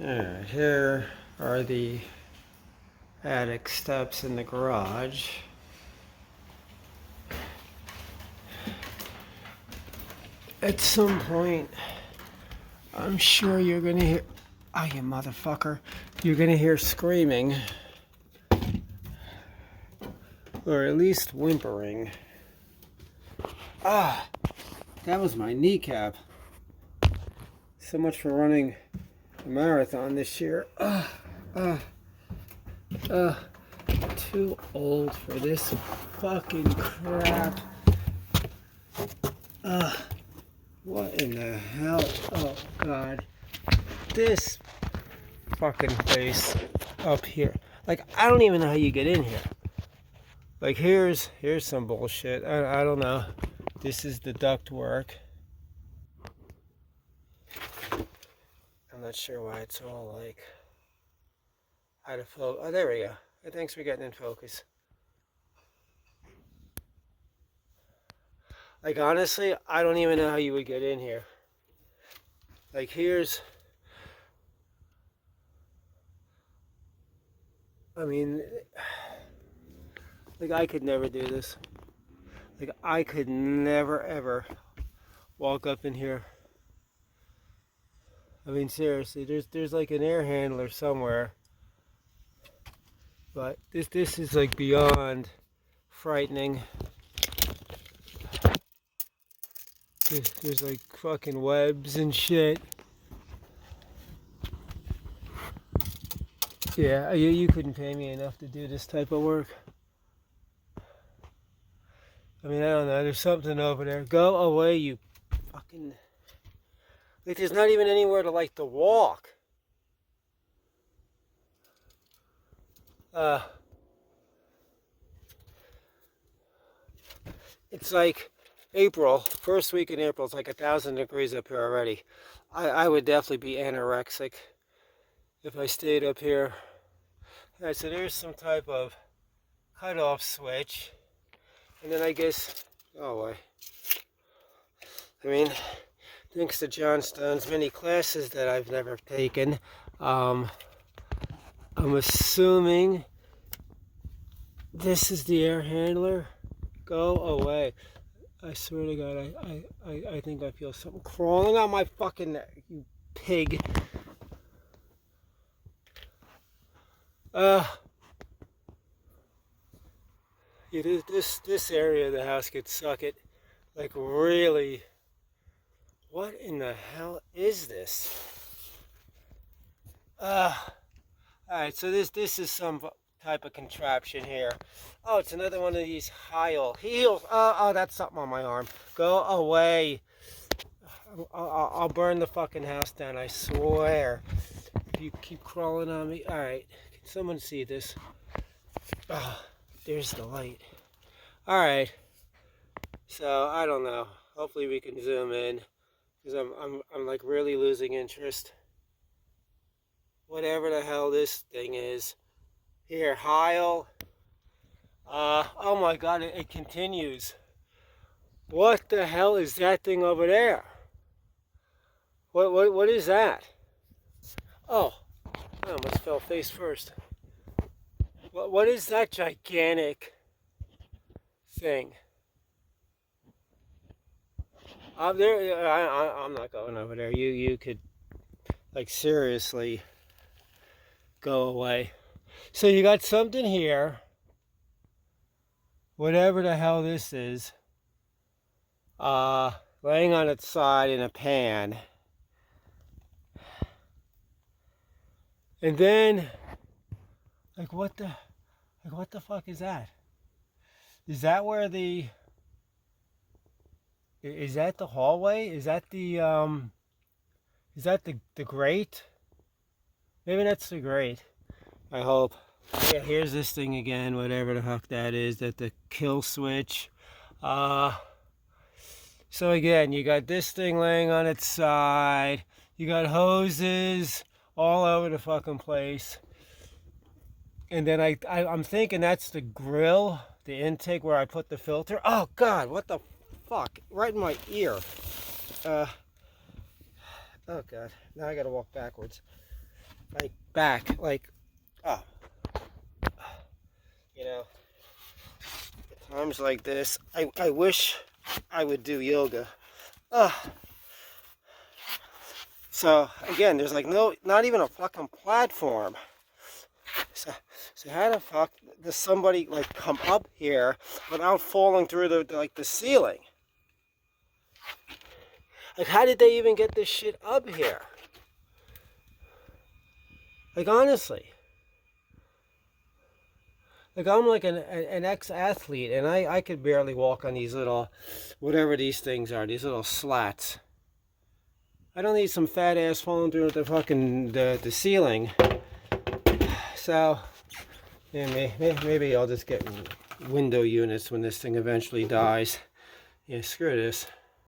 Alright, here are the attic steps in the garage. At some point, I'm sure you're gonna hear, oh you motherfucker, you're gonna hear screaming. Or at least whimpering. Ah, that was my kneecap. So much for running a marathon this year. Too old for this fucking crap. What in the hell? Oh God. This fucking place up here. Like, I don't even know how you get in here. Like, here's some bullshit. I don't know. This is the duct work. I'm not sure why it's all like out of focus. Oh, there we go. Thanks for getting in focus. Like, honestly, I don't even know how you would get in here. Like, here's, I mean, like, I could never do this. Like, I could never, ever walk up in here. I mean, seriously, there's like an air handler somewhere. But this is like beyond frightening. There's like fucking webs and shit. Yeah, you couldn't pay me enough to do this type of work. I mean, I don't know, there's something over there. Go away, you fucking... Like, there's not even anywhere to, like, to walk. It's like April, first week in April, it's like 1,000 degrees up here already. I would definitely be anorexic if I stayed up here. Alright, so there's some type of cutoff switch. And then I guess, oh boy. I mean, thanks to John Stone's many classes that I've never taken, I'm assuming this is the air handler. Go away. I swear to God, I think I feel something crawling on my fucking neck, you pig. This area of the house could suck it. Like, really. What in the hell is this? Alright, so this is some type of contraption here. Oh, it's another one of these heels. Oh, that's something on my arm. Go away. I'll burn the fucking house down, I swear. If you keep crawling on me. Alright, can someone see this? Oh, there's the light. Alright. So, I don't know. Hopefully we can zoom in. Because I'm like really losing interest. Whatever the hell this thing is. Here, Heil. Oh my God, it continues. What the hell is that thing over there? What is that? Oh, I almost fell face first. What is that gigantic thing? I'm not going over there. You could, like, seriously go away. So you got something here, whatever the hell this is, laying on its side in a pan. And then, like, what the fuck is that? Is that where is that the hallway? Is that the grate? Maybe that's the grate. I hope. Yeah, here's this thing again, whatever the fuck that is, that the kill switch. So again, you got this thing laying on its side. You got hoses all over the fucking place. And then I'm thinking that's the grill, the intake where I put the filter. Oh God, what the fuck? Right in my ear. Oh God, now I gotta walk backwards. like back, like, oh, you know, at times like this, I wish I would do yoga. So again, there's like not even a fucking platform. So how the fuck does somebody like come up here without falling through the ceiling? Like, how did they even get this shit up here? Like, honestly. Like, I'm like an ex-athlete, and I could barely walk on these little, whatever these things are, these little slats. I don't need some fat ass falling through the ceiling. So, yeah, maybe I'll just get window units when this thing eventually dies. Yeah, screw this.